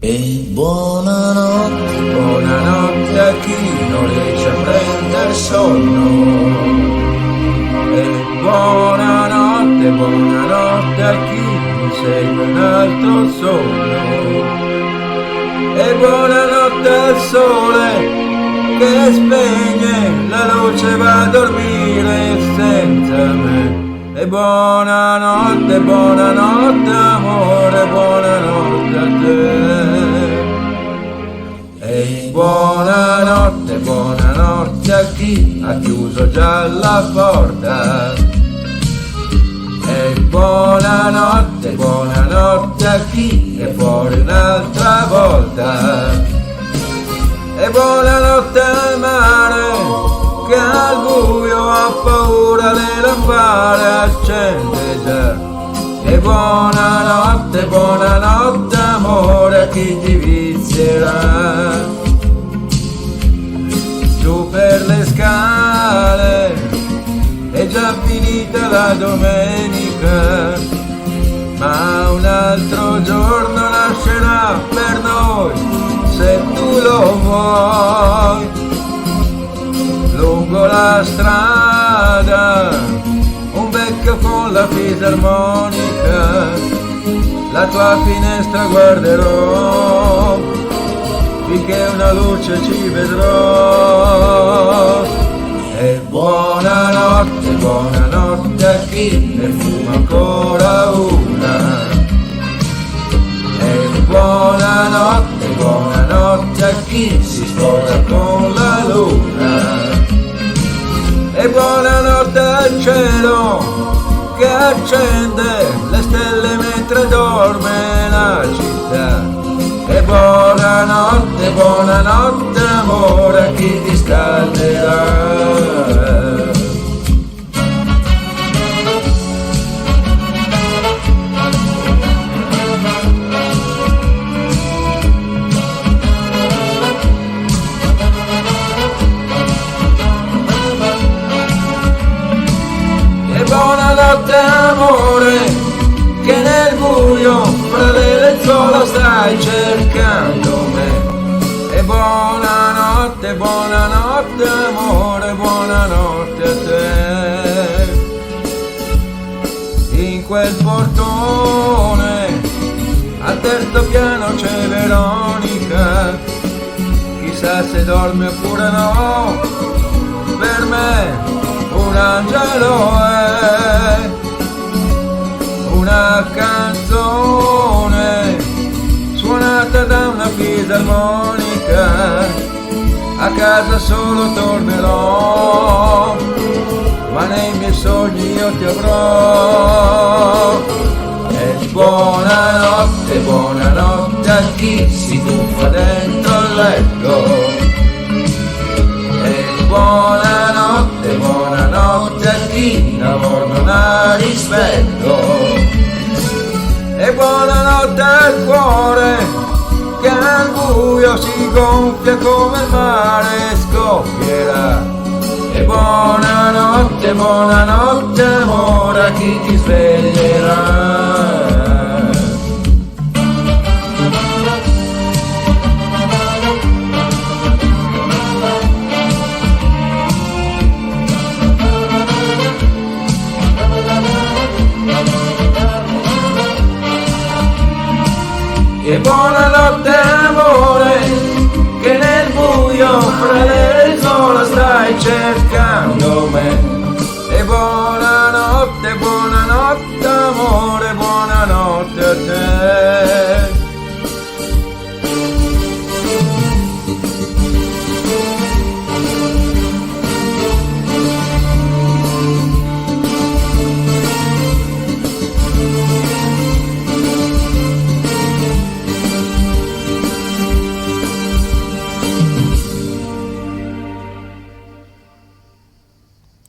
E buonanotte, Buonanotte a chi non riesce a prendere sonno. E buonanotte, buonanotte a chi mi segue un altro sogno. E buonanotte al sole che spegne la luce, va a dormire senza me. E buonanotte, buonanotte amore, buonanotte a te. E buonanotte, buonanotte a chi ha chiuso già la porta. E buonanotte, buonanotte a chi è fuori un'altra volta. E buonanotte al mare che al buio ha paura, le lampade accende già. E buonanotte, buonanotte amore a chi ti vizierà. Giù per le scale è già finita la domenica, ma un altro giorno nascerà per noi se tu lo vuoi. Lungo la strada un vecchio con la fisarmonica, la tua finestra guarderò finché una luce ci vedrò. E buonanotte, buonanotte a chi ne fuma ancora una. E buonanotte, buonanotte a chi si sposa con la luna. E buonanotte al cielo che accende le stelle mentre dorme la città. E buonanotte, buonanotte amore a chi ti scalderà. Buonanotte amore, che nel buio fra le lenzuola stai cercando me. E buonanotte, buonanotte amore, buonanotte a te. In quel portone al terzo piano c'è Veronica, chissà se dorme oppure no. Per me un angelo è una canzone suonata da una fisarmonica. A casa solo tornerò, ma nei miei sogni io ti avrò. E buonanotte, buonanotte a chi si tuffa dentro il letto. E buonanotte, buonanotte a chi l'amor non ha rispetto. E buonanotte al cuore che al buio si gonfia come il mare scoppierà. E buonanotte, buonanotte amore a chi ti sveglierà. E buonanotte amore, che nel buio fra le lenzuola stai cercando me.